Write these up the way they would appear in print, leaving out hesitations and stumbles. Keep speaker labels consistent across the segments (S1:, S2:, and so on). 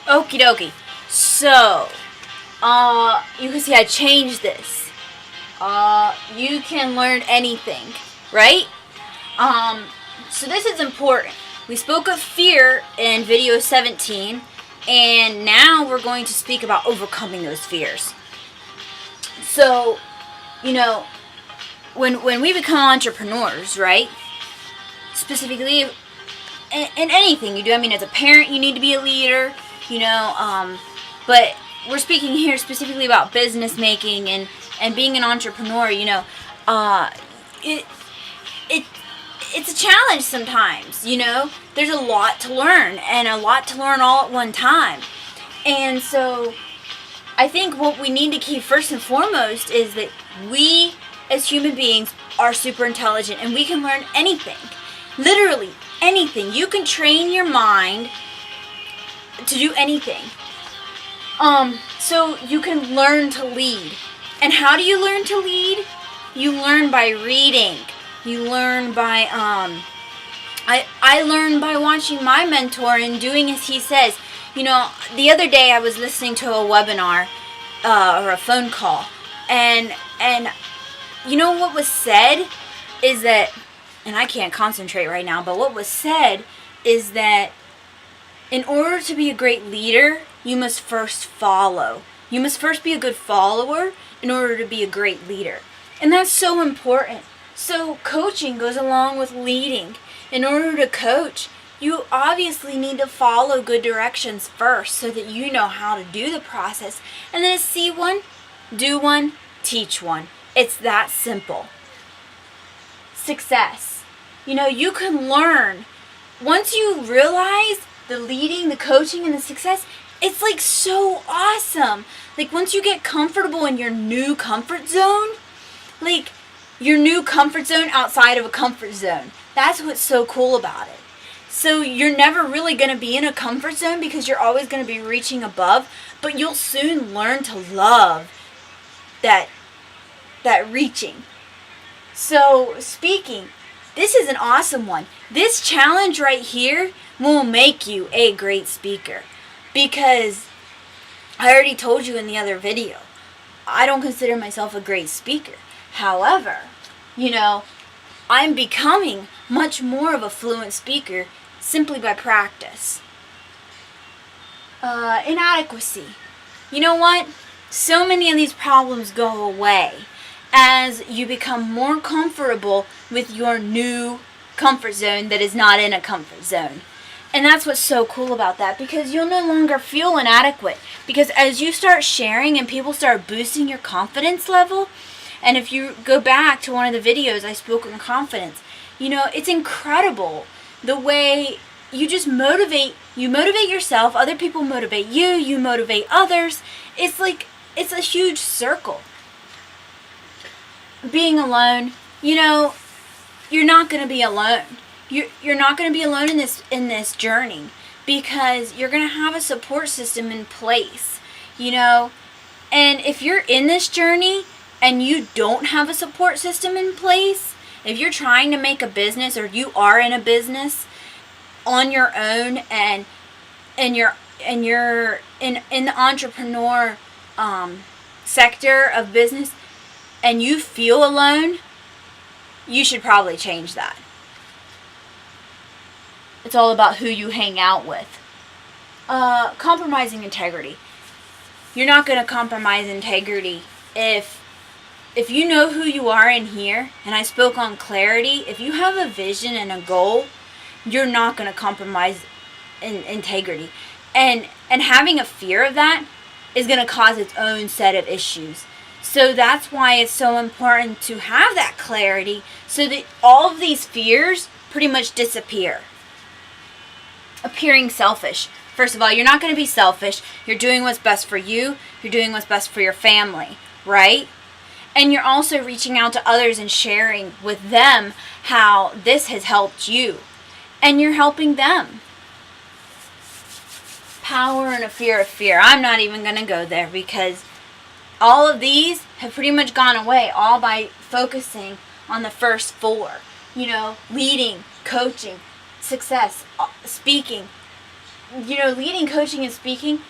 S1: Okie dokie. So, you can see I changed this. You can learn anything, right? So this is important. We spoke of fear in video 17, and now we're going to speak about overcoming those fears. So, you know, when we become entrepreneurs, right? Specifically, in anything you do. I mean, as a parent, you need to be a leader, but we're speaking here specifically about business making and being an entrepreneur. It it it's a challenge sometimes. There's a lot to learn and a lot to learn all at one time, and so I think what we need to keep first and foremost is that we as human beings are super intelligent and we can learn anything. Literally anything. You can train your mind to do anything. So you can learn to lead. And how do you learn to lead? You learn by reading. You learn by I learned by watching my mentor and doing as he says. The other day I was listening to a webinar or a phone call, and what was said is that, and I can't concentrate right now, but what was said is that in order to be a great leader, you must first follow. You must first be a good follower in order to be a great leader. And that's so important. So coaching goes along with leading. In order to coach, you obviously need to follow good directions first so that you know how to do the process. And then see one, do one, teach one. It's that simple. Success. You can learn. Once you realize the leading, the coaching, and the success, it's like so awesome. Like once you get comfortable in your new comfort zone, like your new comfort zone outside of a comfort zone. That's what's so cool about it. So you're never really going to be in a comfort zone because you're always going to be reaching above, but you'll soon learn to love that reaching. So speaking, this is an awesome one. This challenge right here will make you a great speaker, because I already told you in the other video, I don't consider myself a great speaker. However, I'm becoming much more of a fluent speaker simply by practice. Inadequacy. You know what? So many of these problems go away as you become more comfortable with your new comfort zone that is not in a comfort zone. And that's what's so cool about that, because you'll no longer feel inadequate. Because as you start sharing and people start boosting your confidence level, and if you go back to one of the videos I spoke on confidence, it's incredible the way you just motivate yourself, other people motivate you, you motivate others. It's like, it's a huge circle. Being alone, you're not going to be alone. You're not going to be alone in this journey, because you're going to have a support system in place, and if you're in this journey and you don't have a support system in place, if you're trying to make a business, or you are in a business on your own, and you're in the entrepreneur sector of business, and you feel alone, you should probably change that. It's all about who you hang out with. Compromising integrity. You're not going to compromise integrity if you know who you are in here, and I spoke on clarity. If you have a vision and a goal, you're not going to compromise integrity. And having a fear of that is going to cause its own set of issues. So that's why it's so important to have that clarity, so that all of these fears pretty much disappear. Appearing selfish. First of all, you're not going to be selfish. You're doing what's best for you. You're doing what's best for your family, right? And you're also reaching out to others and sharing with them how this has helped you. And you're helping them. Power and a fear of fear. I'm not even going to go there, because all of these have pretty much gone away, all by focusing on the first four. Leading, coaching, success, speaking. leading, coaching, and speaking,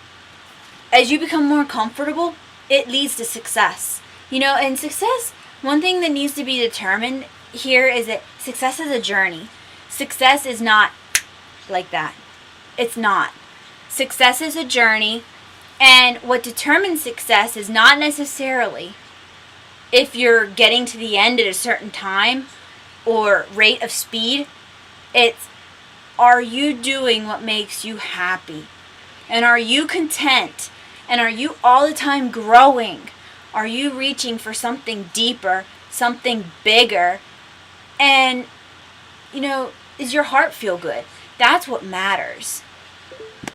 S1: as you become more comfortable, it leads to success. And success, one thing that needs to be determined here is that success is a journey. Success is not like that. It's not. Success is a journey, and what determines success is not necessarily if you're getting to the end at a certain time or rate of speed. It's, are you doing what makes you happy? And are you content? And are you all the time growing? Are you reaching for something deeper, something bigger? And, does your heart feel good? That's what matters.